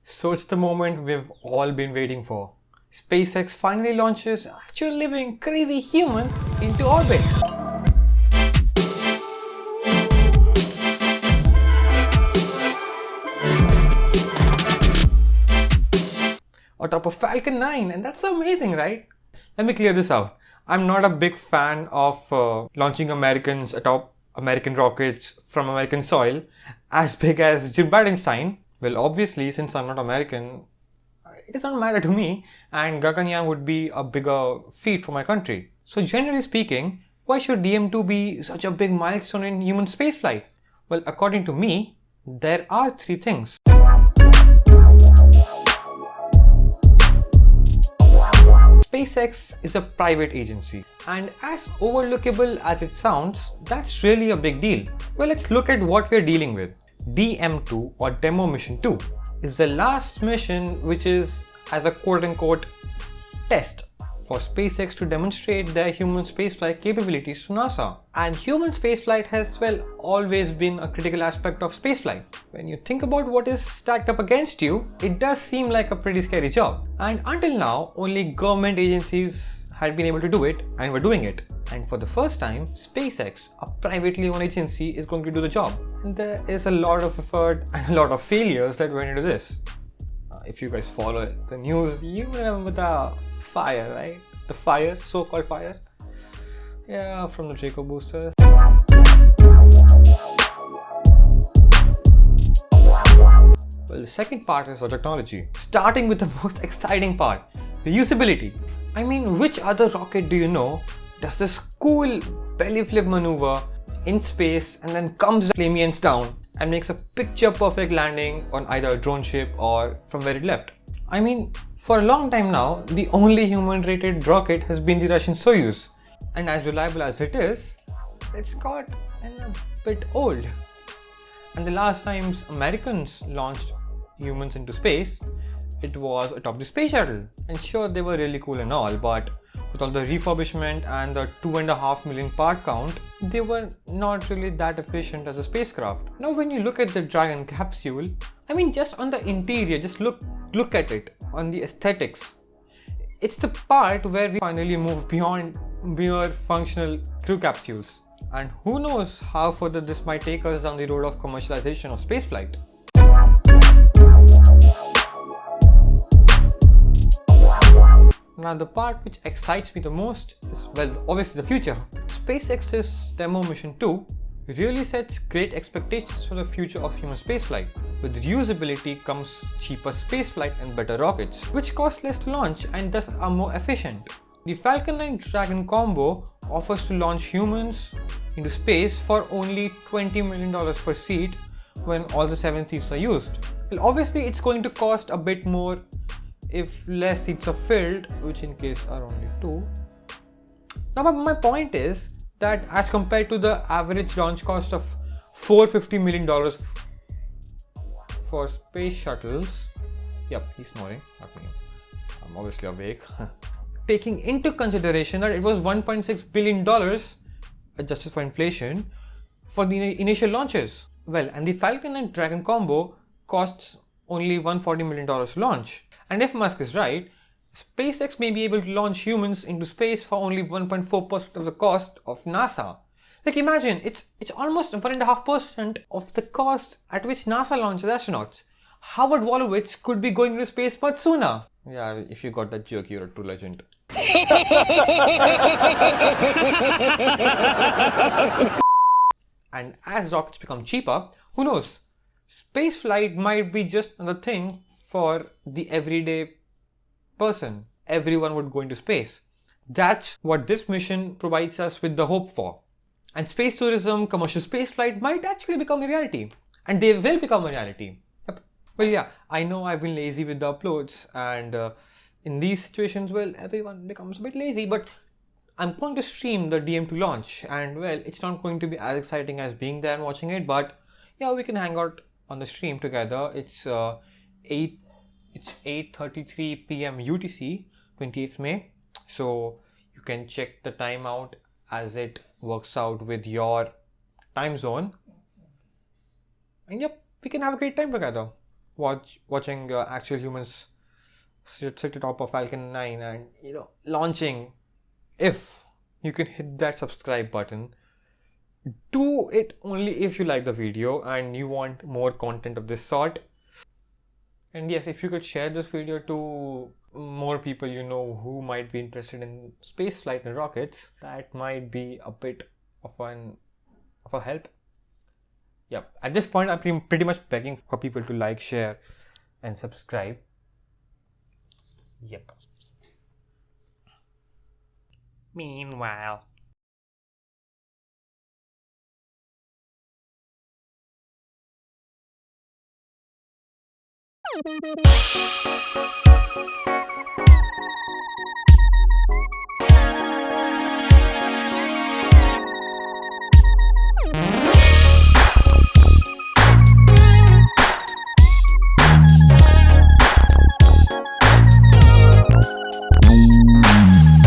So it's the moment we've all been waiting for. SpaceX finally launches actual living crazy humans into orbit. Atop of Falcon 9, and that's so amazing, right? Let me clear this out. I'm not a big fan of launching Americans atop American rockets from American soil as big as Jim Bridenstine. Well, obviously, since I'm not American, it doesn't matter to me, and Gaganyaan would be a bigger feat for my country. So generally speaking, why should DM-2 be such a big milestone in human spaceflight? Well, according to me, there are three things. SpaceX is a private agency, and as overlookable as it sounds, that's really a big deal. Well, let's look at what we're dealing with. DM-2 or Demo Mission 2 is the last mission which is as a quote-unquote test for SpaceX to demonstrate their human spaceflight capabilities to NASA. And human spaceflight has, well, always been a critical aspect of spaceflight. When you think about what is stacked up against you, it does seem like a pretty scary job. And until now, only government agencies had been able to do it and were doing it. And for the first time, SpaceX, a privately owned agency, is going to do the job. And there is a lot of effort and a lot of failures that went into this. If you guys follow the news, you remember the fire, right? The fire, so-called fire. Yeah, from the Draco boosters. Well, the second part is the technology. Starting with the most exciting part, reusability. I mean, which other rocket do you know does this cool belly flip maneuver in space and then comes flaming down and makes a picture-perfect landing on either a drone ship or from where it left? I mean, for a long time now, the only human-rated rocket has been the Russian Soyuz, and as reliable as it is, it's got a bit old. And the last times Americans launched humans into space, it was atop the space shuttle. And sure, they were really cool and all, but with all the refurbishment and the 2.5 million part count, they were not really that efficient as a spacecraft. Now when you look at the Dragon capsule, I mean, just on the interior, just look at it, on the aesthetics. It's the part where we finally move beyond mere functional crew capsules. And who knows how further this might take us down the road of commercialization of spaceflight. Now the part which excites me the most is, well, obviously the future. SpaceX's Demo Mission 2 really sets great expectations for the future of human spaceflight. With reusability comes cheaper spaceflight and better rockets, which cost less to launch and thus are more efficient. The Falcon 9 Dragon combo offers to launch humans into space for only $20 million per seat when all the 7 seats are used. Well, obviously it's going to cost a bit more if less seats are filled, which in case are only 2. Now my point is that as compared to the average launch cost of $450 million for space shuttles, yep, he's snoring, not me, I'm obviously awake, taking into consideration that it was $1.6 billion adjusted for inflation for the initial launches. Well, and the Falcon and Dragon combo costs only $140 million to launch. And if Musk is right, SpaceX may be able to launch humans into space for only 1.4% of the cost of NASA. Like imagine, it's almost 1.5% of the cost at which NASA launches astronauts. Howard Wolowitz could be going to space much sooner. Yeah, if you got that joke, you're a true legend. And as rockets become cheaper, who knows? Spaceflight might be just another thing for the everyday person. Everyone would go into space. That's what this mission provides us with the hope for. And space tourism, commercial spaceflight might actually become a reality. And they will become a reality. Yep. Well, yeah, I know I've been lazy with the uploads, and in these situations, well, everyone becomes a bit lazy, but I'm going to stream the DM-2 launch, and well, it's not going to be as exciting as being there and watching it, but yeah, we can hang out on the stream together. It's 8:33 p.m. UTC, 28th May. So you can check the time out as it works out with your time zone. And yep, we can have a great time together. watching actual humans sit at the top of Falcon 9 and launching. If you can hit that subscribe button, do it only if you like the video and you want more content of this sort. And yes, if you could share this video to more people who might be interested in space flight and rockets, that might be a bit of a help. Yep. At this point, I'm pretty much begging for people to like, share, and subscribe. Yep. Meanwhile.